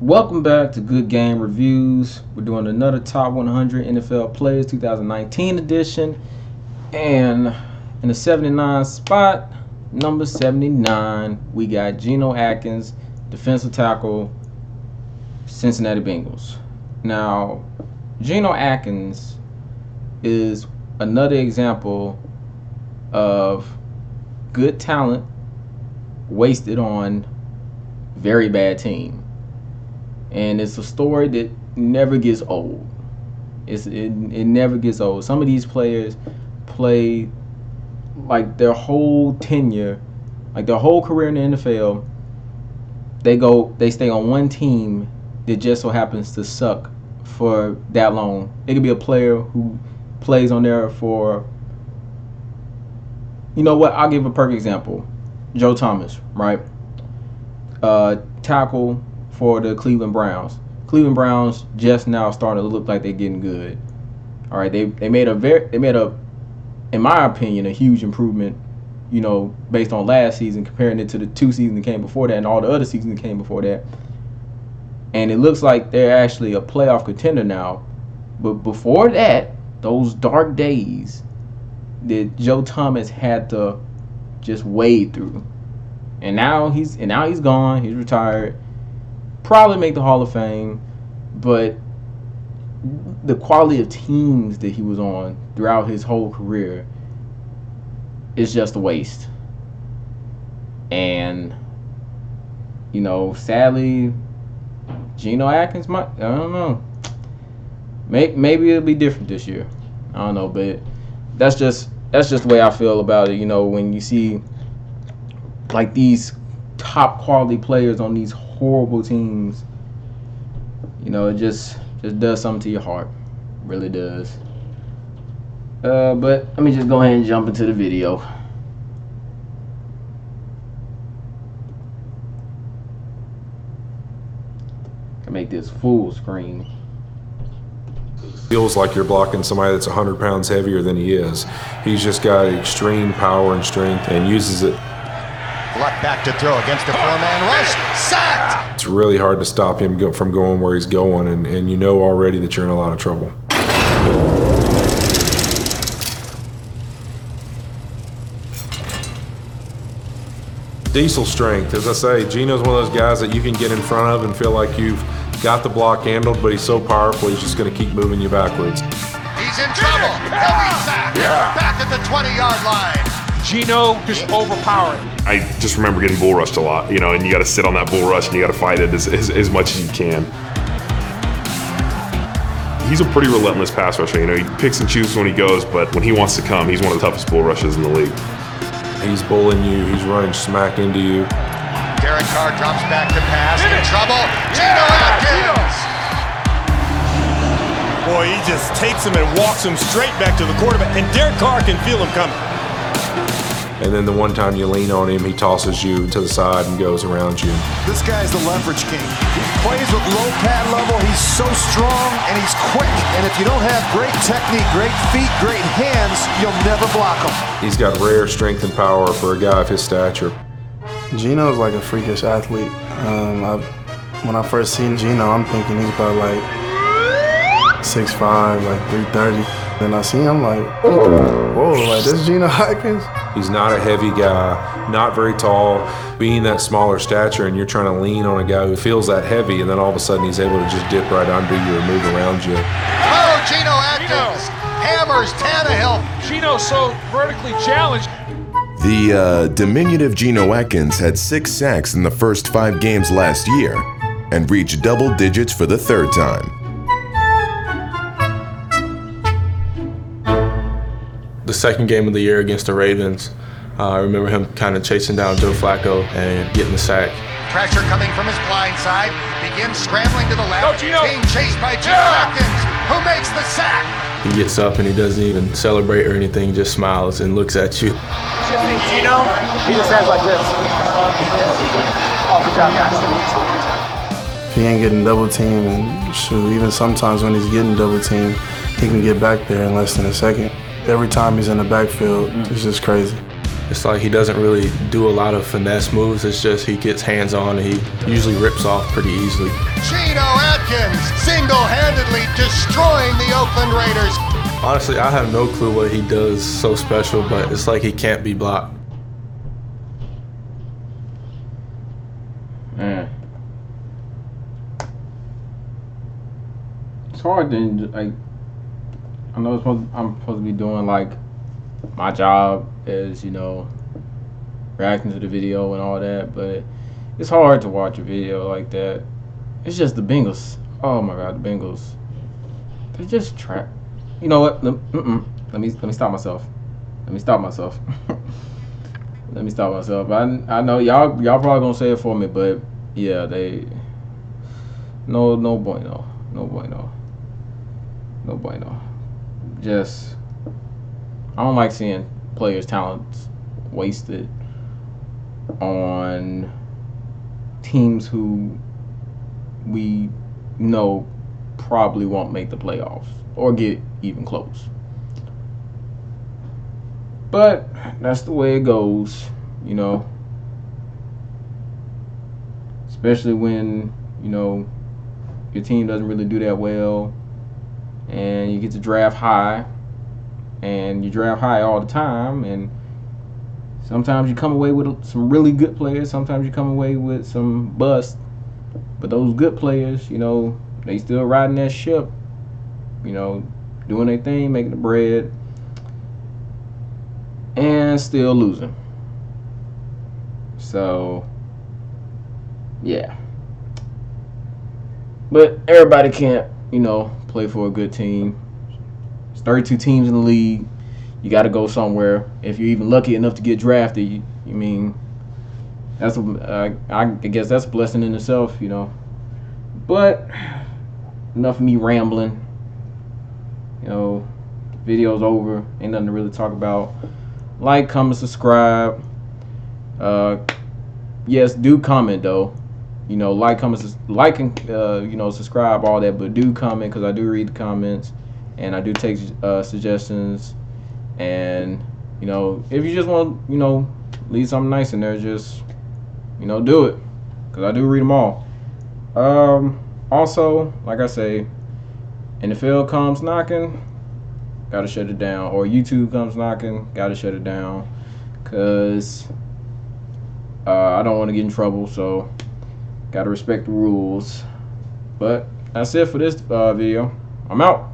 Welcome back to Good Game Reviews. We're doing another Top 100 NFL Players 2019 edition. And in the 79 spot, number 79, we got Geno Atkins, defensive tackle, Cincinnati Bengals. Now, Geno Atkins is another example of good talent wasted on very bad team. And it's a story that never gets old. It never gets old. Some of these players play like their whole tenure, like their whole career in the NFL. They stay on one team that just so happens to suck for that long. It could be a player who plays on there for, you know what? I'll give a perfect example. Joe Thomas, right? Tackle for the Cleveland Browns. Cleveland Browns just now starting to look like they're getting good. All right, they made a, in my opinion, a huge improvement, based on last season, comparing it to the 2 seasons that came before that and all the other seasons that came before that. And it looks like they're actually a playoff contender now. But before that, those dark days that Joe Thomas had to just wade through. And now he's gone. He's retired. Probably make the Hall of Fame, but the quality of teams that he was on throughout his whole career is just a waste. And sadly, Geno Atkins I don't know. Maybe it'll be different this year. I don't know, but that's just the way I feel about it. When you see like these top quality players on these horrible teams, it just does something to your heart. It really does. But let me just go ahead and jump into the video. Can make this full screen. Feels like you're blocking somebody that's 100 pounds heavier than he is. He's just got extreme power and strength and uses it. Luck back to throw against the four-man rush. Sacked! It's really hard to stop him from going where he's going, and you know already that you're in a lot of trouble. Diesel strength. As I say, Geno's one of those guys that you can get in front of and feel like you've got the block handled, but he's so powerful he's just going to keep moving you backwards. He's in trouble. Heavy sack. Back at the 20-yard line. Geno just overpowering. I just remember getting bull rushed a lot, and you got to sit on that bull rush and you got to fight it as much as you can. He's a pretty relentless pass rusher. He picks and chooses when he goes, but when he wants to come, he's one of the toughest bull rushers in the league. He's bullying you. He's running smack into you. Derek Carr drops back to pass. In trouble. Geno Atkins. Boy, he just takes him and walks him straight back to the quarterback, and Derek Carr can feel him coming. And then the one time you lean on him, he tosses you to the side and goes around you. This guy's the leverage king. He plays with low pad level. He's so strong and he's quick. And if you don't have great technique, great feet, great hands, you'll never block him. He's got rare strength and power for a guy of his stature. Geno's like a freakish athlete. When I first seen Geno, I'm thinking he's about like 6'5", like 330. Then I see him like, whoa, like this Geno Atkins? He's not a heavy guy, not very tall, being that smaller stature, and you're trying to lean on a guy who feels that heavy, and then all of a sudden he's able to just dip right under you or move around you. Oh, Geno Atkins hammers Tannehill. Geno so vertically challenged. The diminutive Geno Atkins had 6 sacks in the first 5 games last year and reached double digits for the 3rd time. The second game of the year against the Ravens, I remember him kind of chasing down Joe Flacco and getting the sack. Pressure coming from his blind side. Begins scrambling to the left. Being chased by Geno Atkins, who makes the sack. He gets up and he doesn't even celebrate or anything, he just smiles and looks at you. Geno, he just hands like this. Oh, good job, guys. If he ain't getting double teamed, and shoot, even sometimes when he's getting double teamed, he can get back there in less than a second. Every time he's in the backfield, it's just crazy. It's like he doesn't really do a lot of finesse moves. It's just he gets hands-on and he usually rips off pretty easily. Geno Atkins single-handedly destroying the Oakland Raiders. Honestly, I have no clue what he does so special, but it's like he can't be blocked. Man. It's hard to, like, I know I'm supposed to be doing, like, my job is, you know, reacting to the video and all that, but it's hard to watch a video like that. It's just the Bengals. Oh my God, the Bengals. They're just trash. You know what? Let me stop myself. Let me stop myself. Let me stop myself. I know y'all probably gonna say it for me, but yeah, they no bueno. No bueno. No bueno. Just I don't like seeing players' talents wasted on teams who we know probably won't make the playoffs or get even close. But that's the way it goes, you know. Especially when, you know, your team doesn't really do that well and you get to draft high. And you draft high all the time, and sometimes you come away with some really good players. Sometimes you come away with some bust. But those good players, you know, they still riding that ship, you know, doing their thing, making the bread, and still losing. So, yeah. But everybody can't, you know, play for a good team. 32 teams in the league. You got to go somewhere. If you're even lucky enough to get drafted, you mean that's I guess that's a blessing in itself, you know. But enough of me rambling. You know, video's over. Ain't nothing to really talk about. Like, comment, subscribe. Yes, do comment though. You know, like, comment, and you know, subscribe, all that. But do comment because I do read the comments. And I do take suggestions, and you know, if you just want, you know, leave something nice in there, just, you know, do it, because I do read them all. Also, like I say, NFL comes knocking, gotta shut it down, or YouTube comes knocking, gotta shut it down, because I don't want to get in trouble, so gotta respect the rules. But that's it for this video. I'm out.